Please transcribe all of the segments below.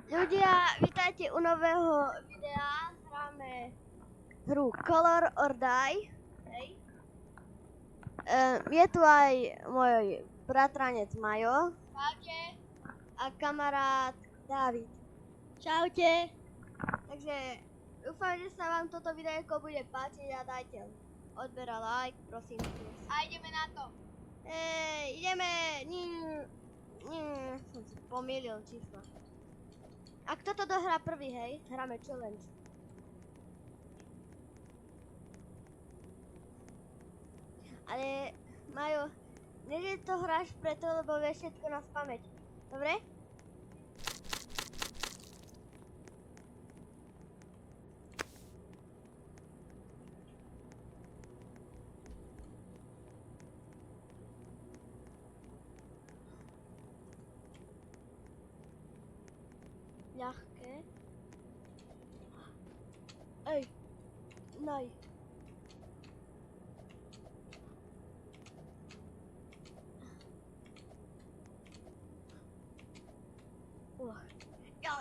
Ľudia, vítajte u nového videa. Hráme hru Color or Die. Hej. Je tu aj môj bratranec Majo. Čaute. A kamarát David. Čaute. Takže dúfam, že sa vám toto videjko bude páčiť a dajte odber a like, prosím. A ideme na to. Ideme. Som si pomýlil čísla. A kto to dohrá prvý, hej? Hráme challenge. Ale, Majo, nie to hráš preto, lebo vieš všetko na spamäť. Dobre? Ľahké. Ej, naj.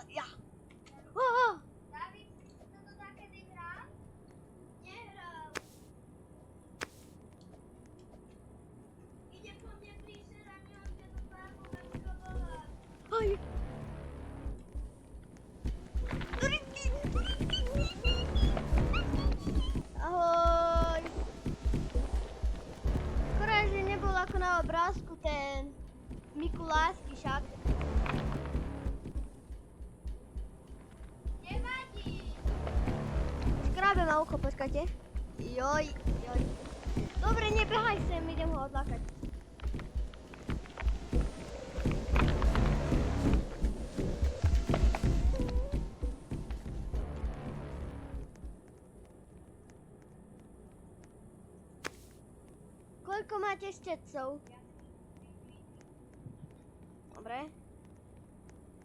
Ja. David, toto takedy hrá? Nehral. Ide po mne príšer a nehoďte do pánu maskovovať. Aj. Ahoj. Škoda, že nebol ako na obrázku ten Mikulášsky šak. Nevadí. Škrábe ma ucho, počkajte. Joj. Dobre, nebehaj sem, idem ho odlákať. Koľko máte štetcov? Dobre.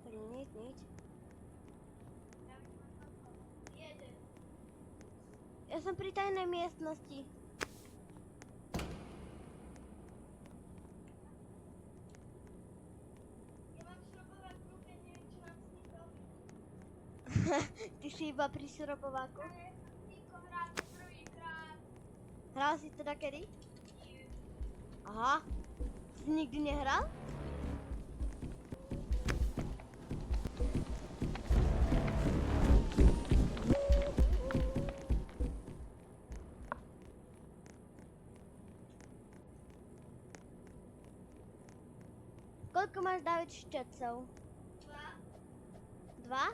Tak nič. Jeden. Ja som pri tajnej miestnosti. Ja mám šrobovač v ruke, neviem, čo mám s týmto. Ty si iba pri šrobováku. Ale som s týmto hral prvýkrát. Hral si teda kedy? Nie. Aha. Si nikdy nehral? Koľko máš, David, štetcov? Dva. Dva?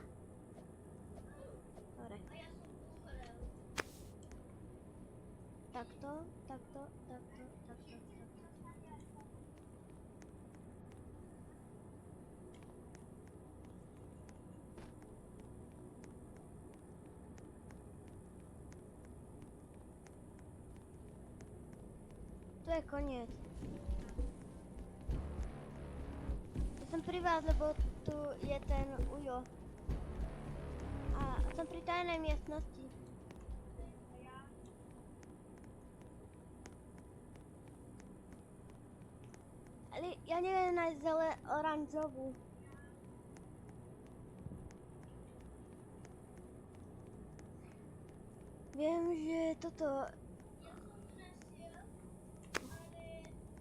Dobre. A ja som umrel. Takto. Tu je koniec. Ja som pri vás, lebo tu je ten Ujo. A som pri tajnej miestnosti. A ja? Ale ja neviem nájsť oranžovú. Viem, že toto... Ja som tu našiel, ale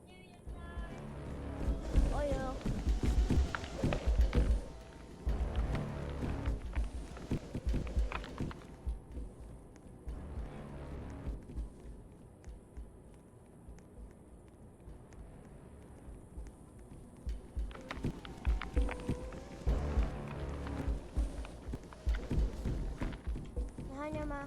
neviem nájsť. Ojo. Naháňa ma.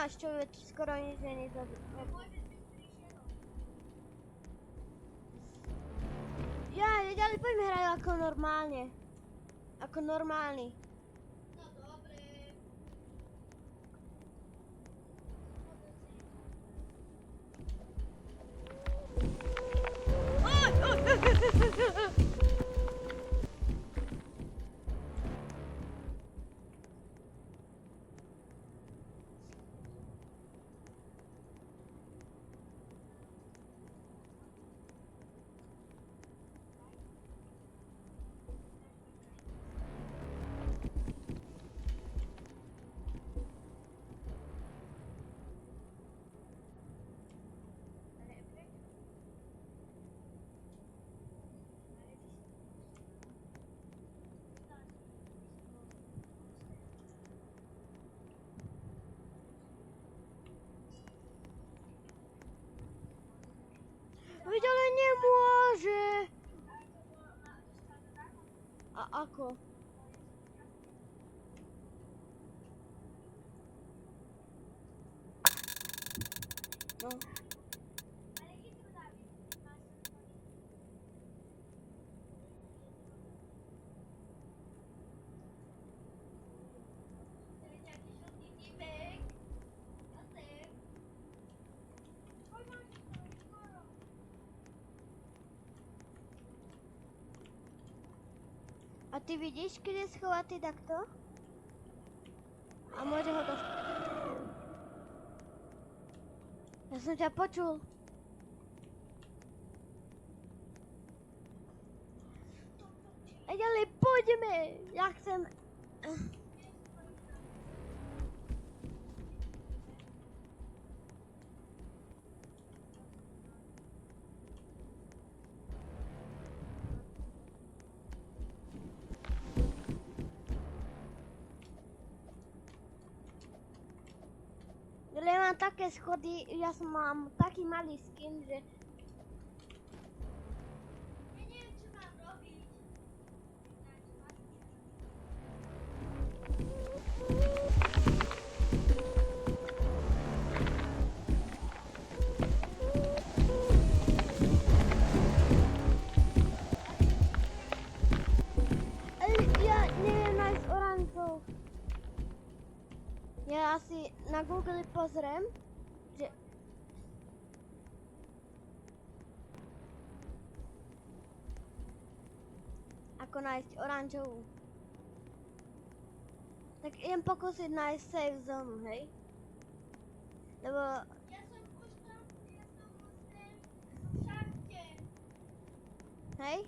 nemáš čo, veď skoro nič není za... Ja, ďalej poďme hrať ako normálne. Ako normálny. No dobre. Veď ale nemôže. A ako? No. A ty vidíš, keď je schovatý takto? A môže ho dostať. Ja som ťa počul. A ďalej poďme. Ja chcem... Ja mám také schody, ja mám taký malý skin, že... Ja neviem, čo mám robiť. Ale ja neviem nájsť oranžov. Ja asi na Google pozriem, že... Ako nájsť oranžovú. Tak idem pokúsiť nájsť safe zone, hej? Lebo... Ja som už tam, ja som všade. Hej?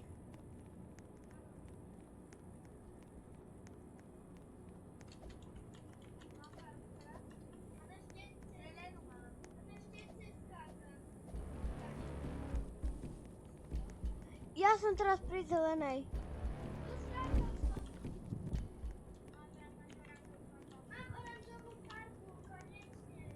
Ja som teraz pri zelenej. Mám oranžovú farbu, konečne.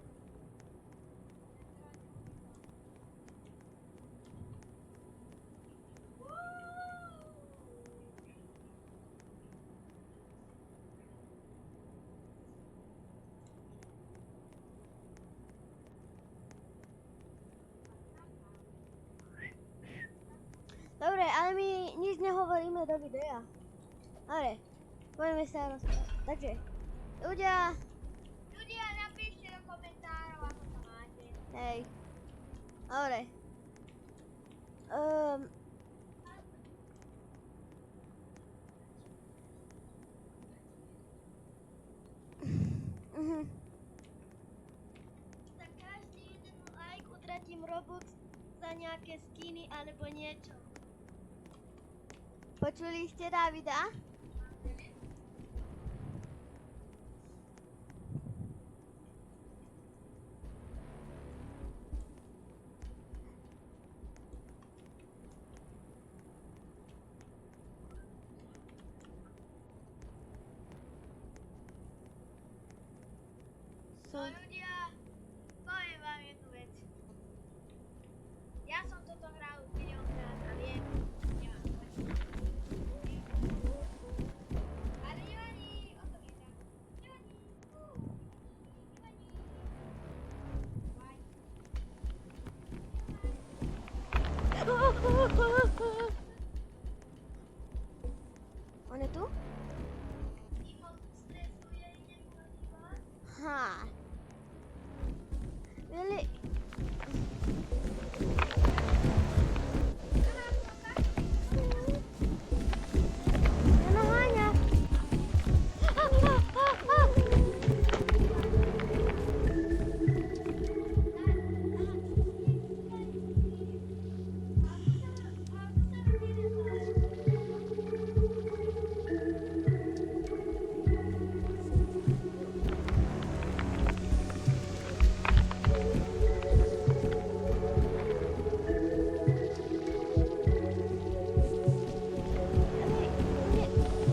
Dobre, ale my nič nehovoríme do videa. Dobre, poďme sa rozprávať. Takže, ľudia, Napíšte do komentárov, ako sa máte. hej. Dobre. Za každý jeden like utratím Robux za nejaké skiny alebo niečo. Počuli ste Davida? No ľudia, poviem vám jednu vec. Ja som toto hral už miliónkrát a viem, nemám to. Ale nevadí, o tom je tak. Nevadí. Nevadí. On je tu? Ha. Really? Ja naháňa.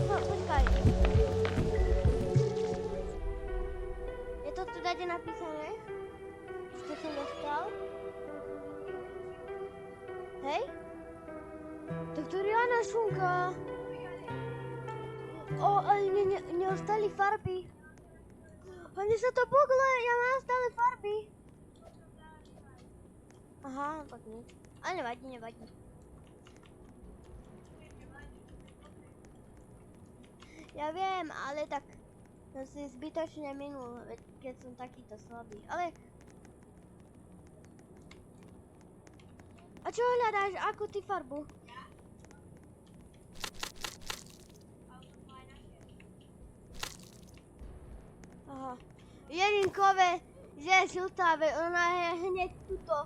Počkaj. Je to tu tady napísané? Co jsem dostal? Hej? Tak to Rihanna šunka. O, ale neostali farby. A mne sa to buglo, ja mám stále farby. Aha, tak nič. Ale nevadí, nevadí. Ja viem, ale tak som si zbytočne minul, keď som takýto slabý. Ale... A čo hľadáš? Akú ty farbu? Aha. Jelinkové, že je žltá, ona je hneď tuto.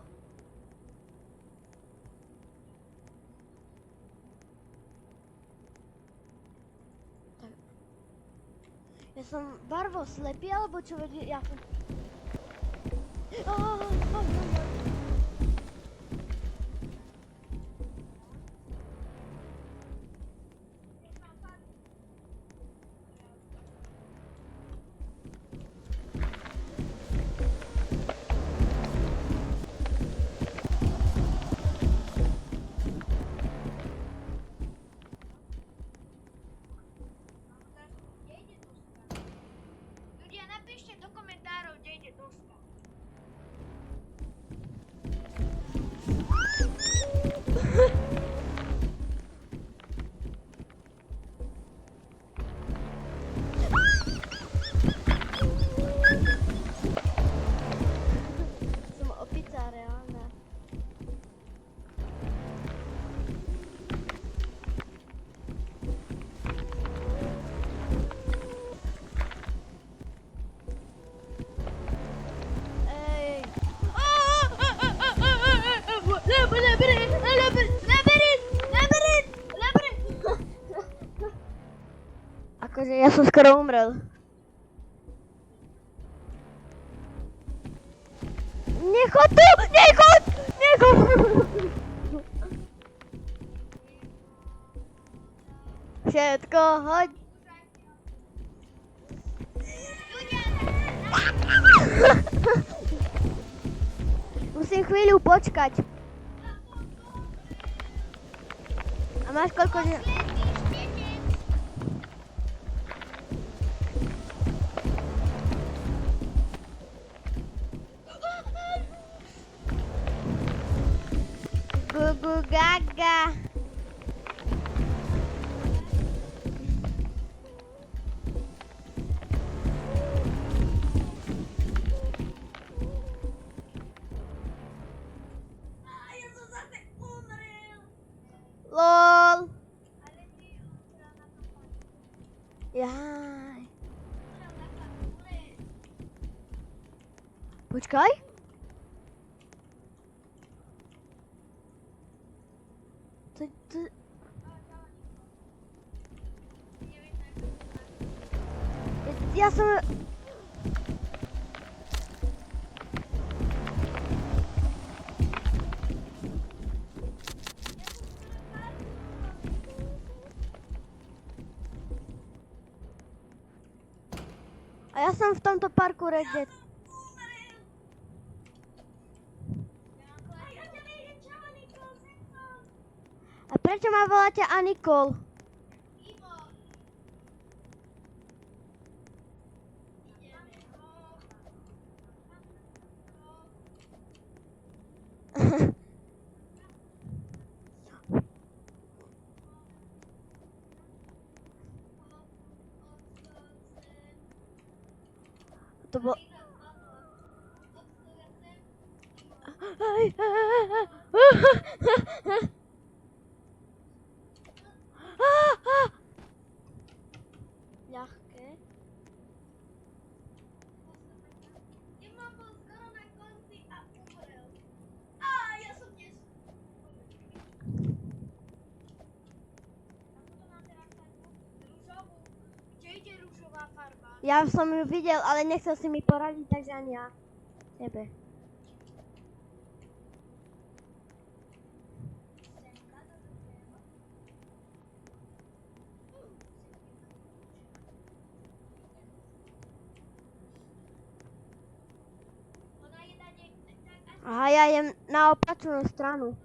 Tak. Ja som barvo slepý, alebo čo vedie? Ja som... Ľudia, napíšte do komentárov, kde ide doska. Som opica reálna. Ej. Akože ja som skoro umrel. Nechod tu! Nechod! Nechod! Všetko, hoď. Musím chvíľu počkať. A máš koľko... Gugu gaga. Ja som zase umrel. LOL. Ale ty umrel na to pani. Jaj. Umrel na fabule. Počkaj. To... Ja som... A ja som v tomto parku Red Dead. A prečo ma voláte Anikol? To bol... Ľahké. Nemám bol skoro na konci a umrel. Ja som dnes... A potom mám teraz farbu rúžovú. Kde ide rúžová farba? Ja som ju videl, ale nechcel si mi poradiť, takže ani ja. Tebe. Ona je tady tak Aha, ja idem na opačnú stranu.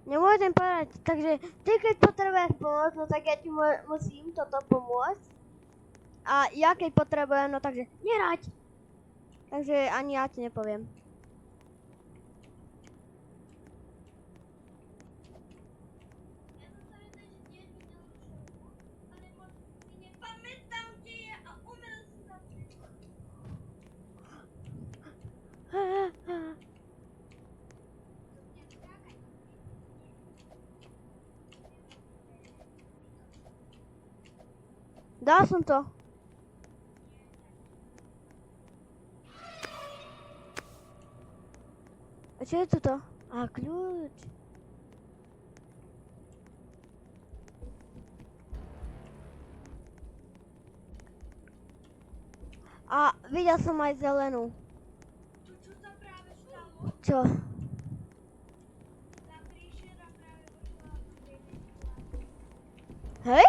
Nemôžem povedať, takže ty keď potrebuješ pomoc, no tak ja ti musím toto pomôcť. A ja keď potrebujem, no takže neraď. Takže ani ja ti nepoviem. Ja som sa vedel, že tiež videl rúžovú, ale moc si nepamätám, kde je a umrel som za všetko. Dal som to. A čo je toto? A kľúč. A videl som aj zelenú. Tu čo sa práve stalo? Čo? Tá príšera práve vošla do tej ventilácie. Hej?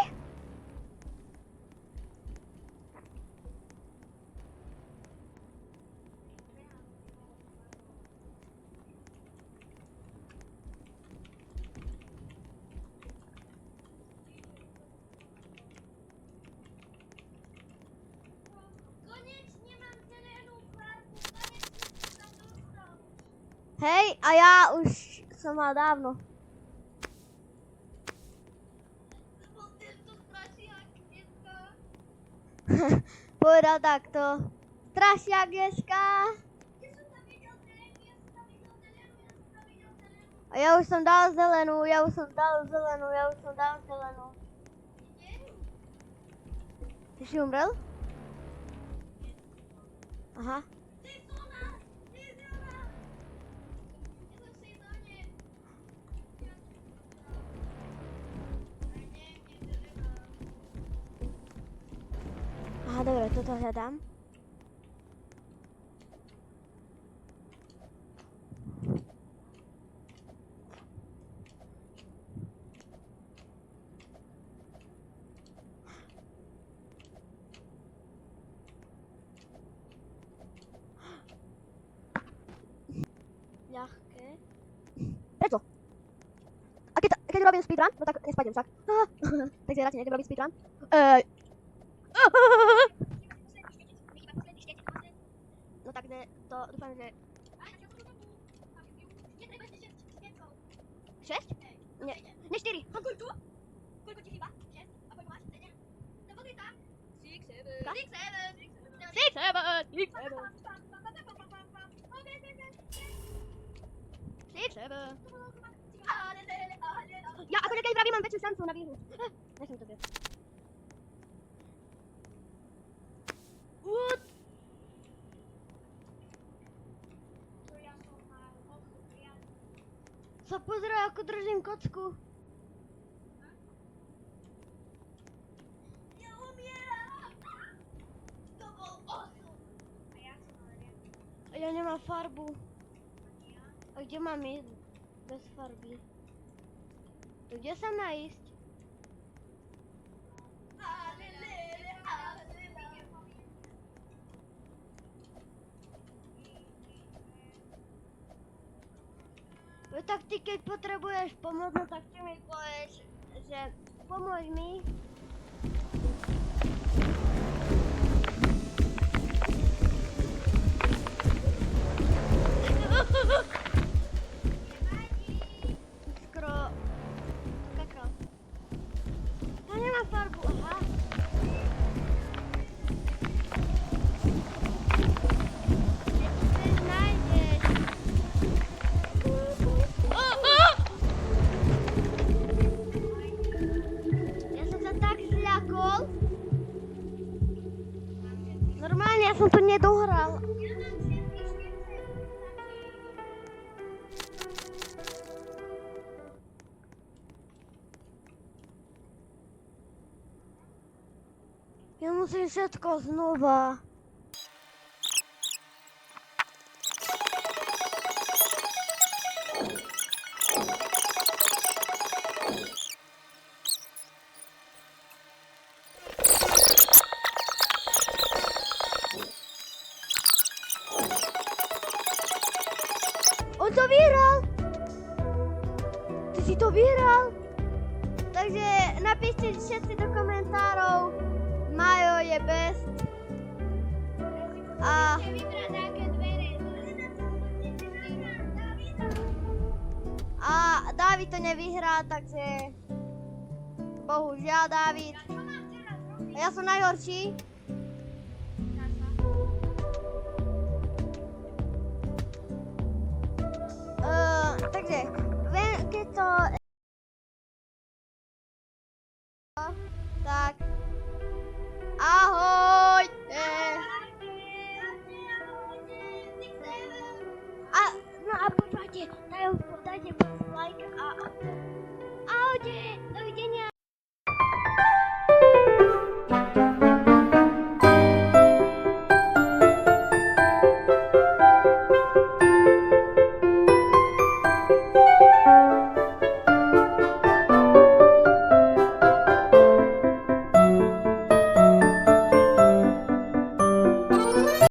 Konečne mám zelenú farbu, konečne som sa dostal. Hej, a ja už som mal dávno. To bol tento strašiak dneska. Povedal takto. Strašiak dneska. Ja som tam videl zelenú, ja som tam videl zelenú, ja som tam videl zelenú. A ja už som dal zelenú, ja už som dal zelenú, ja už som dal zelenú. Kde? Ty si umrel? Aha. Ty zóna! Ty zóna! Ja som si zóne. Aj nie, zelená. Aha, dobre, toto hľadám. Ľahké. Prečo? A keď robím speedrun, no tak nespadnem však. Takže radšej nejdem robiť speedrun. No tak to dúfam, že... 6? Nie, 4. A koľko? Koľko ti chýba? 6? A koľko máš? 7? No pozri tam. 6, 7. Ja akože keď vravím, mám väčšiu šancu na výhru. Nechcem to viac. Sa pozeraj, ako držím kocku. Ja umieram. To bol osud. A ja som ale viac. A ja nemám farbu. A kde mám ísť? Bez farby. To kde sa nájsť? No tak ty keď potrebuješ pomoc, no tak ty mi povieš, že pomôž mi. Skoro musím všetko znova. On to vyhral! Ty si to vyhral! Takže napíšte všetci do komentárov, Majo je best. A Vybrať nejaké dvere. Dávid to nevyhrá, takže bohužiaľ Dávid. Čo mám teraz robiť? Ja som najhorší.